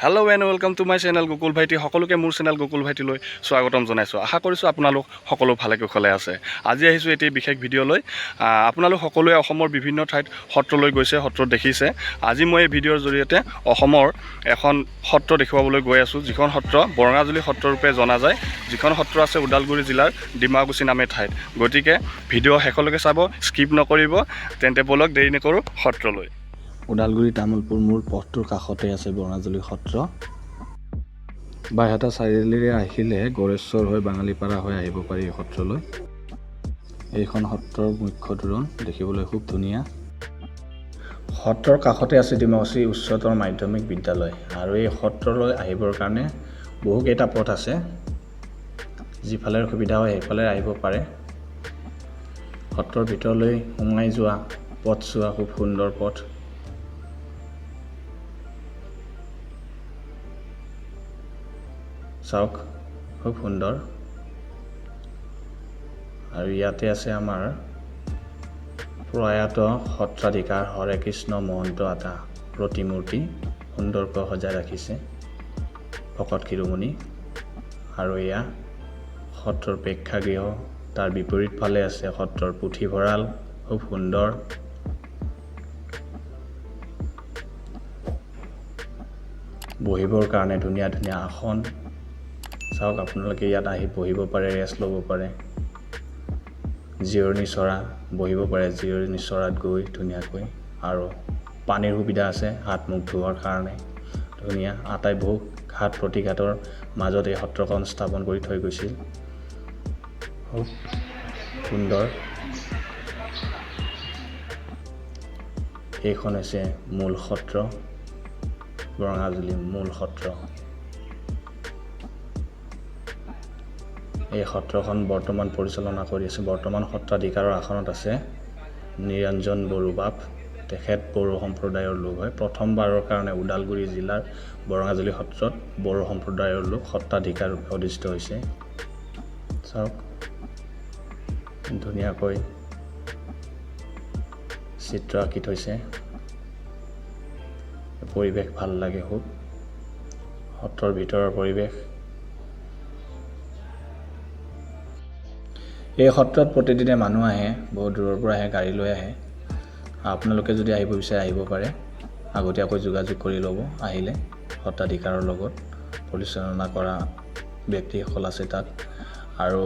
Hello' and welcome to my channel গোকুলভাইটি। সকলোকে মোৰ চেনেল গোকুলভাইটিলৈ স্বাগতম জনাইছোঁ। আশা কৰিছোঁ আপোনালোক সকলো ভালে কুশলে আছে। আজি আহিছোঁ এটি বিশেষ ভিডিঅ'লৈ। আপোনালোক সকলোৱে অসমৰ বিভিন্ন ঠাইত সত্ৰলৈ গৈছে, সত্ৰ দেখিছে। আজি মই এই ভিডিঅ'ৰ জৰিয়তে অসমৰ এখন সত্ৰ দেখুৱাবলৈ গৈ আছোঁ, যিখন সত্ৰ বৰঙাজুলি সত্ৰৰূপে জনা যায়, যিখন সত্ৰ আছে উদালগুৰি জিলাৰ ডিমাকুচি নামে ঠাইত। গতিকে ভিডিঅ' শেষলৈকে চাব, স্কিপ নকৰিব। তেন্তে বলক দেৰি নকৰোঁ সত্ৰলৈ। ওদালগুৰি তামোলপুৰ মূল পথটোৰ কাষতে আছে বৰঙাজুলি সত্ৰ। বাইহাটা চাৰিআলিৰে আহিলে গড়েশ্বৰ হৈ বাঙালীপাৰা হৈ আহিব পাৰি এই সত্ৰলৈ। এইখন সত্ৰৰ মুখ্য তোৰণ দেখিবলৈ খুব ধুনীয়া। সত্ৰৰ কাষতে আছে ডিমাকুচি উচ্চতৰ মাধ্যমিক বিদ্যালয়। আৰু এই সত্ৰলৈ আহিবৰ কাৰণে বহুকেইটা পথ আছে, যিফালে সুবিধা হয় সেইফালে আহিব পাৰে। সত্ৰৰ ভিতৰলৈ সোমাই যোৱা পথছোৱা খুব সুন্দৰ পথ। চাওক, খুব সুন্দৰ। আৰু ইয়াতে আছে আমাৰ প্ৰয়াত সত্ৰাধিকাৰ হৰে কৃষ্ণ মহন্ত এটা প্ৰতিমূৰ্তি সুন্দৰকৈ সজাই ৰাখিছে ভকত শিৰোমণি। আৰু এয়া সত্ৰৰ প্ৰেক্ষাগৃহ। তাৰ বিপৰীত ফালে আছে সত্ৰৰ পুথিভঁৰাল, খুব সুন্দৰ। বহিবৰ কাৰণে ধুনীয়া ধুনীয়া আসন। চাওক, আপোনালোকে ইয়াত আহি বহিব পাৰে, ৰেষ্ট ল'ব পাৰে, জিৰণি চৰা বহিব পাৰে, জিৰণি চৰাত গৈ ধুনীয়াকৈ। আৰু পানীৰ সুবিধা আছে হাত মুখ ধোৱাৰ কাৰণে, ধুনীয়া। আটাই বহু ঘাট প্ৰতিঘাটৰ মাজত এই সত্ৰখন স্থাপন কৰি থৈ গৈছিল, খুব সুন্দৰ। এইখন হৈছে মূল সত্ৰ, বৰঙাজুলি মূল সত্ৰ। এই সত্ৰখন বৰ্তমান পৰিচালনা কৰি আছে, বৰ্তমান সত্ৰাধিকাৰৰ আসনত আছে নিৰঞ্জন বড়ো বাপ। তেখেত বড়ো সম্প্ৰদায়ৰ লোক হয়। প্ৰথমবাৰৰ কাৰণে ওদালগুৰি জিলাৰ বৰঙাজুলি সত্ৰত বড়ো সম্প্ৰদায়ৰ লোক সত্ৰাধিকাৰ অধিষ্ঠিত হৈছে। চাওক, ধুনীয়াকৈ চিত্ৰ আঁকি থৈছে। পৰিৱেশ ভাল লাগে খুব, সত্ৰৰ ভিতৰৰ পৰিৱেশ। এই সত্ৰত প্ৰতিদিনে মানুহ আহে, বহুত দূৰৰ পৰা আহে, গাড়ী লৈ আহে। আপোনালোকে যদি আহিব বিচাৰে আহিব পাৰে, আগতীয়াকৈ যোগাযোগ কৰি ল'ব। আহিলে সত্ৰাধিকাৰৰ লগত পৰিচালনা কৰা ব্যক্তিসকল আছে তাত। আৰু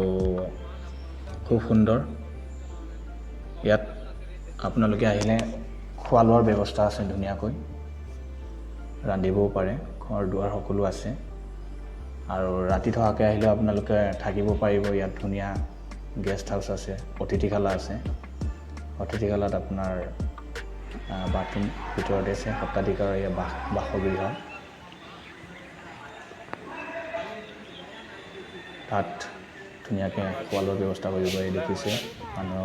খুব সুন্দৰ। ইয়াত আপোনালোকে আহিলে খোৱা লোৱাৰ ব্যৱস্থা আছে, ধুনীয়াকৈ ৰান্ধিবও পাৰে, ঘৰ দুৱাৰ সকলো আছে। আৰু ৰাতি থকাকৈ আহিলেও আপোনালোকে থাকিব পাৰিব। ইয়াত ধুনীয়া গেষ্ট হাউচ আছে, অতিথিশালা আছে। অতিথিশালাত আপোনাৰ বাথৰুম ভিতৰতে আছে। সত্ৰাধিকাৰৰ এয়া বাসগৃহ। তাত ধুনীয়াকৈ খোৱা লোৱাৰ ব্যৱস্থা কৰিব পাৰি। দেখিছে মানুহ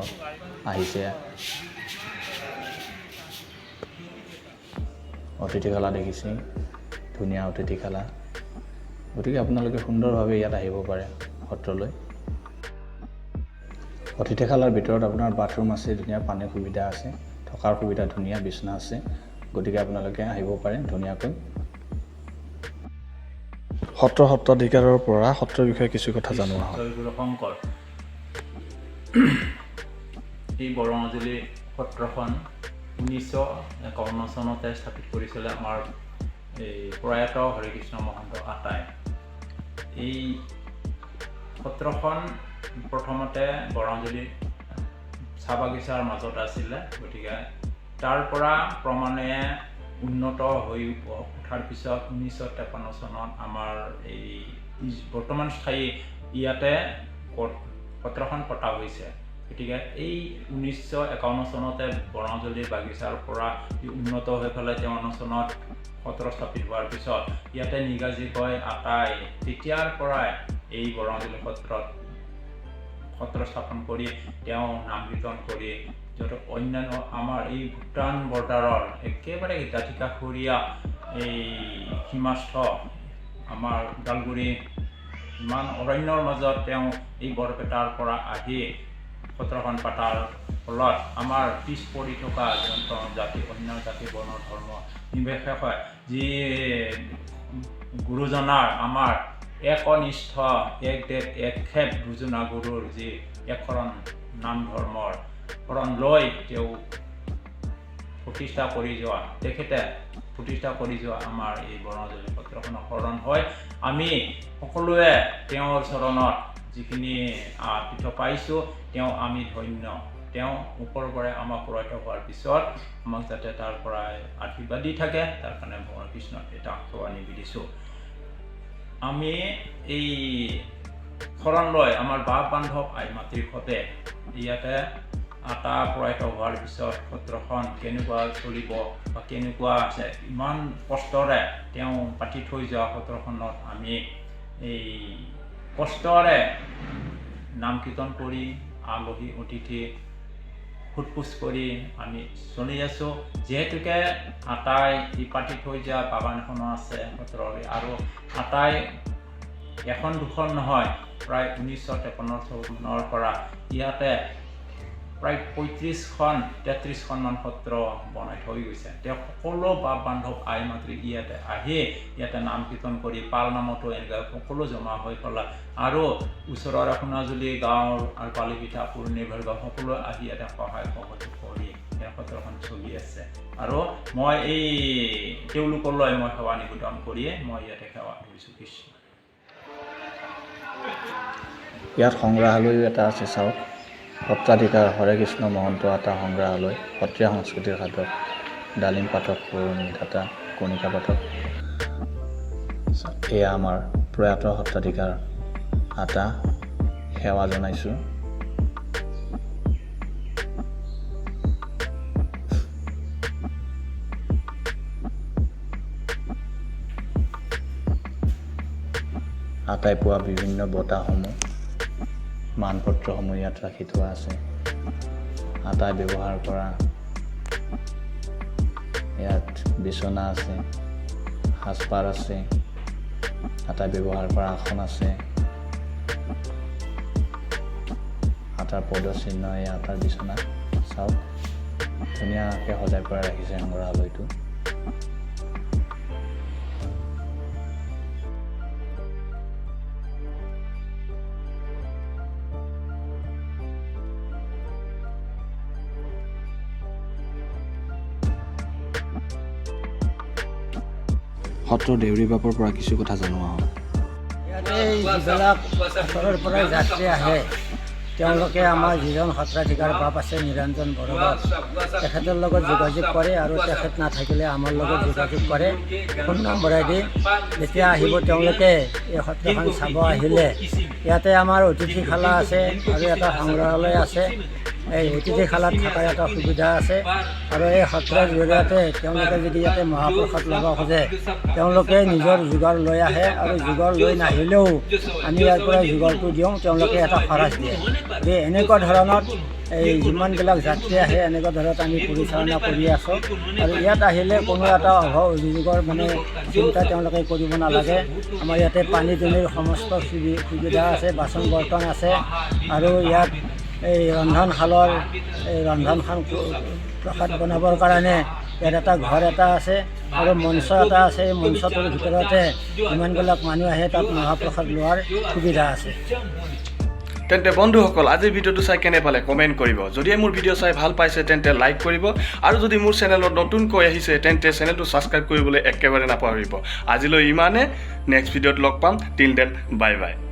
আহিছে। অতিথিশালা দেখিছে, ধুনীয়া অতিথিশালা। গতিকে আপোনালোকে সুন্দৰভাৱে ইয়াত আহিব পাৰে সত্ৰলৈ। অতিথিশালাৰ ভিতৰত আপোনাৰ বাথৰুম আছে, ধুনীয়া পানীৰ সুবিধা আছে, থকাৰ সুবিধা ধুনীয়া, বিচনা আছে। গতিকে আপোনালোকে আহিব পাৰে ধুনীয়াকৈ। সত্ৰাধিকাৰৰ পৰা সত্ৰৰ বিষয়ে কিছু কথা জনোৱা হয়। শংকৰ এই বৰঙাজুলি সত্ৰখন 1951 চনতে স্থাপিত কৰিছিলে আমাৰ এই প্ৰয়াত হৰিকৃষ্ণ মহন্ত আটাই। এই সত্ৰখন প্ৰথমতে বৰঙাজুলি চাহ বাগিচাৰ মাজত আছিলে। গতিকে তাৰ পৰা ক্ৰমান্বয়ে উন্নত হৈ উঠাৰ পিছত 1953 চনত আমাৰ এই বৰ্তমান স্থায়ী ইয়াতে সত্ৰখন পতা হৈছে। গতিকে এই 1951 চনতে বৰঙাজুলি বাগিচাৰ পৰা উন্নত হৈ পেলাই 53 চনত সত্ৰ স্থাপিত হোৱাৰ পিছত ইয়াতে নিগাজিকৈ আটাই তেতিয়াৰ পৰাই এই বৰঙাজুলি সত্ৰ স্থাপন কৰি তেওঁ নাম কীৰ্তন কৰি য'ত অন্যান্য আমাৰ এই ভূটান বৰ্ডাৰৰ একেবাৰে দাঁতিকাষৰীয়া এই সীমাস্থ আমাৰ ওদালগুৰি ইমান অৰণ্যৰ মাজত তেওঁ এই বৰপেটাৰ পৰা আহি সত্ৰখন পাতাৰ ফলত আমাৰ পিছ পৰি থকা জাতি অন্য জাতি বৰ্ণ ধৰ্ম নিৰ্বিশেষে যি গুৰুজনাৰ আমাৰ একনিষ্ঠ এক দেৱ এক খেপ দুজনা গুৰুৰ যি একশৰণ নাম ধৰ্মৰ শৰণ লৈ তেওঁ প্ৰতিষ্ঠা কৰি যোৱা তেখেতে প্ৰতিষ্ঠা কৰি যোৱা আমাৰ এই বৰঙাজুলি সত্ৰখনৰ শৰণ হয় আমি সকলোৱে তেওঁৰ চৰণত যিখিনি পীঠ পাইছোঁ তেওঁ আমি ধন্য তেওঁ ওপৰৰ পৰাই আমাক পৰাইত হোৱাৰ পিছত আমাক যাতে তাৰ পৰাই আশীৰ্বাদ দি থাকে তাৰ কাৰণে ভগৱান কৃষ্ণক এটা সেৱা নিবেদিছোঁ আমি এই শৰণ লৈ আমাৰ বাপ বান্ধৱ আই মাতৃৰ সতে ইয়াতে আটা পৰাইত হোৱাৰ পিছত সত্ৰখন কেনেকুৱা চলিব বা কেনেকুৱা আছে ইমান কষ্টৰে তেওঁ পাতি থৈ যোৱা সত্ৰখনত আমি এই কষ্টৰে নাম কীৰ্তন কৰি আলহী অতিথি সোধপোছ কৰি আমি চলি আছোঁ যিহেতুকে আটাই পাতি থৈ যোৱা বাগান এখনো আছে সত্ৰৰে আৰু আটাই এখন দুখন নহয় প্ৰায় 1953 চনৰ পৰা ইয়াতে প্ৰায় 33খনমান সত্ৰ বনাই থৈ গৈছে তেওঁ সকলো বাপ বান্ধৱ আই মাতৃ ইয়াতে আহি ইয়াতে নাম কীৰ্তন কৰি পাল নামতো এনেকৈ সকলো জমা হৈ পেলাই আৰু ওচৰৰ সোণাজুলি গাঁৱৰ আৰু পালিপিঠা পূৰ্ণিভৰ গাঁও সকলো আহি ইয়াতে সহায় সহযোগ কৰি এই সত্ৰখন চলি আছে আৰু মই এই তেওঁলোকলৈ মই সেৱা নিবেদন কৰিয়ে মই ইয়াতে সেৱা ধৰিছোঁ কৃষ্ণ ইয়াত সংগ্ৰহালয়ো এটা আছে চাওক সত্ৰাধিকাৰ হৰে কৃষ্ণ মহন্ত এটা সংগ্ৰহালয় সত্ৰীয়া সংস্কৃতিৰ সাধক ডালিম পাঠক পুৰণি দাতা কণিকা পাঠক এয়া আমাৰ প্ৰয়াত সত্ৰাধিকাৰ আটা সেৱা জনাইছোঁ আটাই পোৱা বিভিন্ন বঁটাসমূহ মানপত্ৰসমূহ ইয়াত ৰাখি থোৱা আছে আটাই ব্যৱহাৰ কৰা ইয়াত বিচনা আছে সাজপাৰ আছে আটাই ব্যৱহাৰ কৰা আসন আছে আটাৰ পদচিহ্ন এই আটাৰ বিচনা চাওক ধুনীয়াকৈ সজাই পৰাই ৰাখিছে সংগ্ৰহালয়টো সত্ৰ দেউৰী বাপৰ পৰা কিছু কথা জনোৱা হয় ইয়াতে যিবিলাক ওচৰৰ পৰাই যাত্ৰী আহে তেওঁলোকে আমাৰ যিজন সত্ৰাধিকাৰ বাপ আছে নিৰঞ্জন বৰুৱা তেখেতৰ লগত যোগাযোগ কৰে আৰু তেখেত নাথাকিলে আমাৰ লগত যোগাযোগ কৰে ফোন নম্বৰে দি যেতিয়া আহিব তেওঁলোকে এই সত্ৰখন চাব আহিলে ইয়াতে আমাৰ অতিথিশালা আছে আৰু এটা সংগ্ৰহালয় আছে এই অতিথিশালাত থকাৰ এটা সুবিধা আছে আৰু এই সত্ৰৰ জৰিয়তে তেওঁলোকে যদি ইয়াতে মহাপ্ৰসাদ ল'ব খোজে তেওঁলোকে নিজৰ যোগাৰ লৈ আহে আৰু যোগাৰ লৈ নাহিলেও আমি ইয়াৰ পৰা যোগাৰটো দিওঁ তেওঁলোকে এটা খৰচ দিয়ে এনেকুৱা ধৰণত এই যিমানবিলাক যাত্ৰী আহে এনেকুৱা ধৰণত আমি পৰিচালনা কৰি আছোঁ আৰু ইয়াত আহিলে কোনো এটা অভাৱ অভিযোগৰ মানে চিন্তা তেওঁলোকে কৰিব নালাগে আমাৰ ইয়াতে পানী দুনিৰ সমস্ত সুবিধা আছে বাচন বৰ্তন আছে আৰু ইয়াত এই ৰন্ধনশালৰ এই ৰন্ধনশাল প্ৰসাদ বনাবৰ কাৰণে ইয়াত এটা ঘৰ এটা আছে আৰু মঞ্চ এটা আছে এই মঞ্চটোৰ ভিতৰতে ইমানবিলাক মানুহ আহে তাত মহাপ্ৰসাদ লোৱাৰ সুবিধা আছে তেন্তে বন্ধুসকল আজিৰ ভিডিঅ'টো চাই কেনে পালে কমেণ্ট কৰিব যদি মোৰ ভিডিঅ' চাই ভাল পাইছে তেন্তে লাইক কৰিব আৰু যদি মোৰ চেনেলত নতুনকৈ আহিছে তেন্তে চেনেলটো ছাবস্ক্ৰাইব কৰিবলৈ একেবাৰে নাপাহৰিব আজিলৈ ইমানে নেক্সট ভিডিঅ'ত লগ পাম টিল দেন বাই বাই